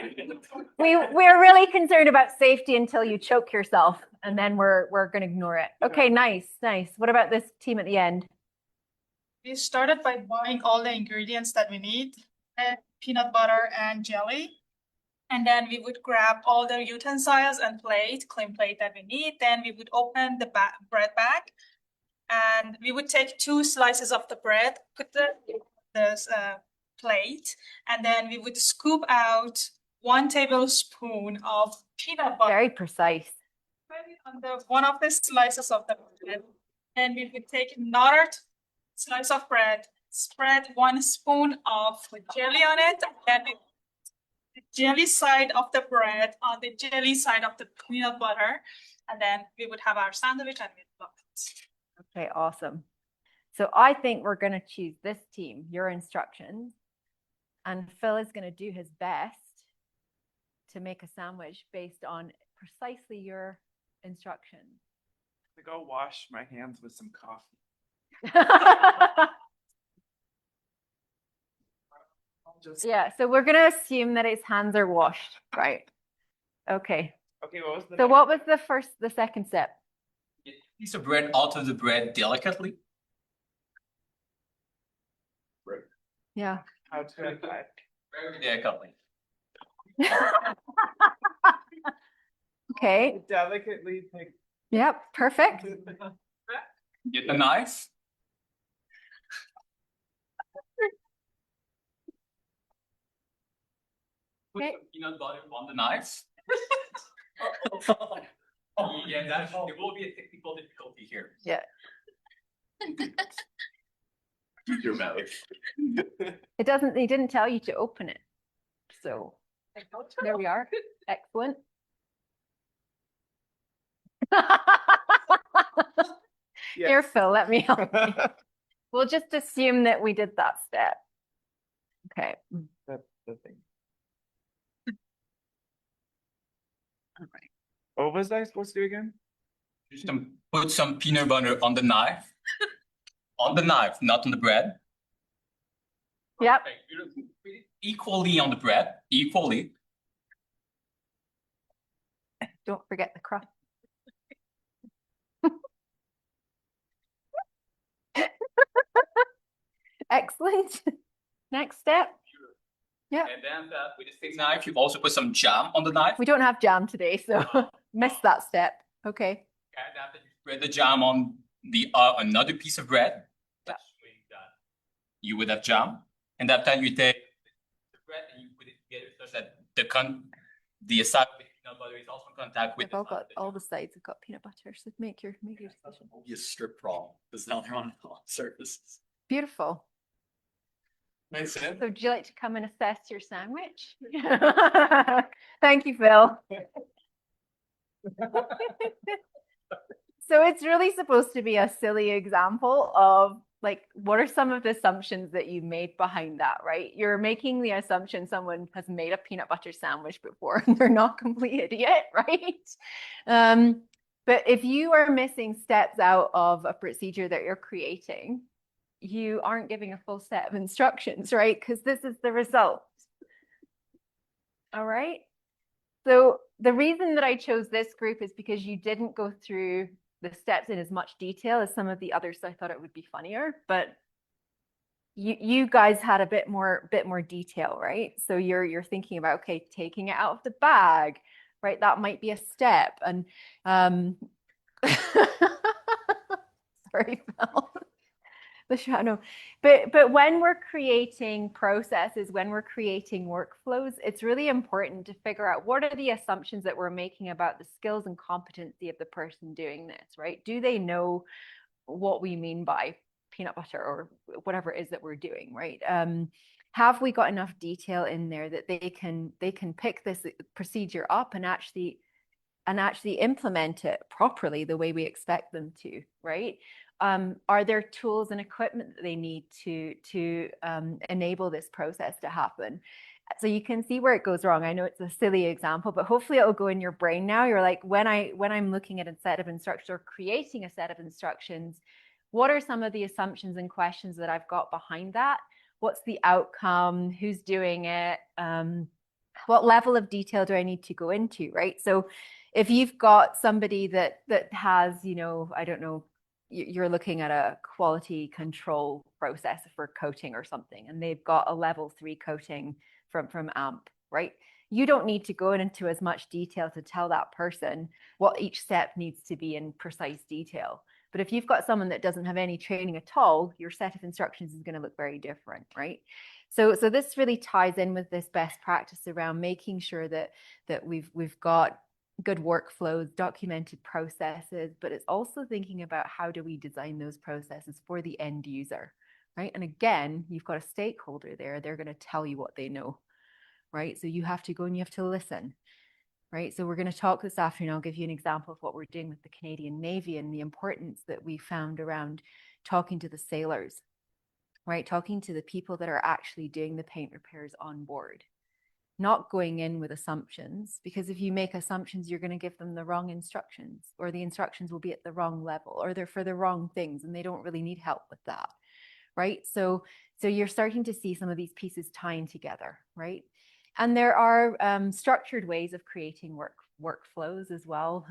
We're really concerned about safety until you choke yourself, and then we're gonna ignore it. Okay, nice. What about this team at the end? We started by buying all the ingredients that we need, peanut butter and jelly. And then we would grab all the utensils and clean plate that we need. Then we would open the bread bag and we would take 2 slices of the bread, put the plate, and then we would scoop out 1 tablespoon of peanut butter. Very precise. On one of the slices of the bread. And we would take another slice of bread, spread 1 spoon of jelly on it, and then the jelly side of the bread on the jelly side of the peanut butter, and then we would have our sandwich and we'd love it. Okay, awesome. So I think we're going to choose this team, your instructions, and Phil is going to do his best to make a sandwich based on precisely your instructions. To go wash my hands with some coffee. Yeah, so we're going to assume that his hands are washed, right? Okay. Okay, what was the So what was the second step? Get a piece of bread out of the bread delicately. Yeah. How to do that? Very delicately. Okay. Delicately take. Yep, perfect. Get the knife. Put Okay. some peanut butter on the knife. Yeah, there will be a technical difficulty here. Yeah. Your mouth. He didn't tell you to open it. So there we are. Excellent. Here, Phil, let me help you. We'll just assume that we did that step. Okay. That's the thing. All right. What was I supposed to do again? Just put some peanut butter on the knife. On the knife, not on the bread. Yep. Okay, equally on the bread, equally. Don't forget the crust. Excellent. Next step. Yeah. And then with the same knife, you also put some jam on the knife. We don't have jam today, so miss that step. Okay. And after you spread the jam on the another piece of bread, assuming that you would have jam, and after you take the bread and you put it together such that the side of the peanut butter is also in contact with They've all got all the sides have got peanut butter, so make your decision. Be a strip problem because now they're on all surfaces. Beautiful. Makes sense. So would you like to come and assess your sandwich? Thank you, Phil. So it's really supposed to be a silly example of like, what are some of the assumptions that you made behind that, right? You're making the assumption someone has made a peanut butter sandwich before and they're not a complete idiot, right? But if you are missing steps out of a procedure that you're creating, you aren't giving a full set of instructions, right? Because this is the result. All right. So the reason that I chose this group is because you didn't go through the steps in as much detail as some of the others. I thought it would be funnier, but you guys had a bit more detail, right? So you're thinking about, okay, taking it out of the bag, right? That might be a step. And sorry, Phil. The shadow. But when we're creating processes, when we're creating workflows, it's really important to figure out what are the assumptions that we're making about the skills and competency of the person doing this, right? Do they know what we mean by peanut butter or whatever it is that we're doing, right? Have we got enough detail in there that they can pick this procedure up and actually implement it properly the way we expect them to, right? Are there tools and equipment that they need to enable this process to happen? So you can see where it goes wrong. I know it's a silly example, but hopefully it'll go in your brain now. You're like, when I'm looking at a set of instructions or creating a set of instructions, what are some of the assumptions and questions that I've got behind that? What's the outcome? Who's doing it? What level of detail do I need to go into, right? So if you've got somebody that has, I don't know, you're looking at a quality control process for coating or something, and they've got a level 3 coating from AMP, right? You don't need to go into as much detail to tell that person what each step needs to be in precise detail. But if you've got someone that doesn't have any training at all, your set of instructions is going to look very different, right? So this really ties in with this best practice around making sure that we've got good workflows, documented processes, but it's also thinking about how do we design those processes for the end user, right? And again, you've got a stakeholder there. They're going to tell you what they know, right? So you have to go and you have to listen, right? So we're going to talk this afternoon. I'll give you an example of what we're doing with the Canadian Navy and the importance that we found around talking to the sailors, right? Talking to the people that are actually doing the paint repairs on board. Not going in with assumptions, because if you make assumptions, you're going to give them the wrong instructions, or the instructions will be at the wrong level, or they're for the wrong things and they don't really need help with that, right? So you're starting to see some of these pieces tying together, right? And there are structured ways of creating workflows as well,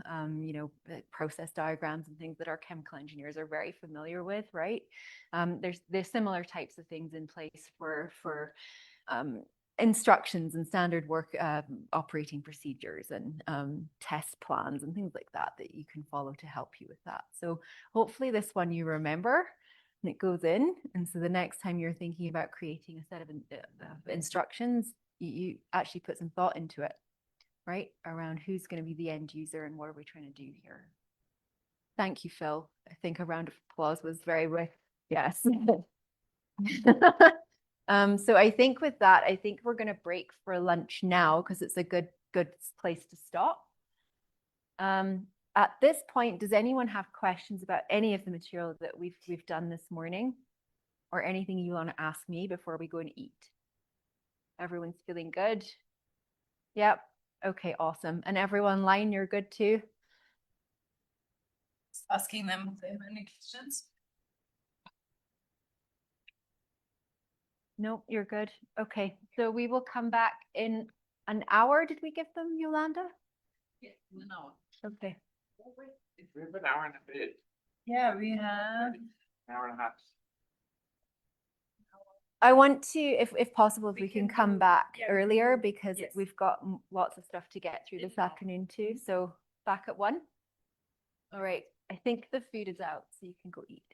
process diagrams and things that our chemical engineers are very familiar with, right? There's similar types of things in place for instructions and standard work operating procedures and test plans and things like that you can follow to help you with that. So hopefully this one you remember and it goes in. And so the next time you're thinking about creating a set of instructions, you actually put some thought into it, right? Around who's going to be the end user and what are we trying to do here. Thank you, Phil. I think a round of applause was very right. Yes. So I think with that, I think we're going to break for lunch now because it's a good place to stop. At this point, does anyone have questions about any of the material that we've done this morning, or anything you want to ask me before we go and eat? Everyone's feeling good? Yep. Okay, awesome. And everyone online, you're good too? Asking them if they have any questions. Nope, you're good. Okay, so we will come back in an hour. Did we give them, Yolanda? Yeah, an hour. Okay. We have an hour and a bit, Yeah, we have. an hour and a half. I want to, if possible, if we can come back yeah, earlier because yes. we've got lots of stuff to get through this afternoon too. So back at 1. All right, I think the food is out, so you can go eat.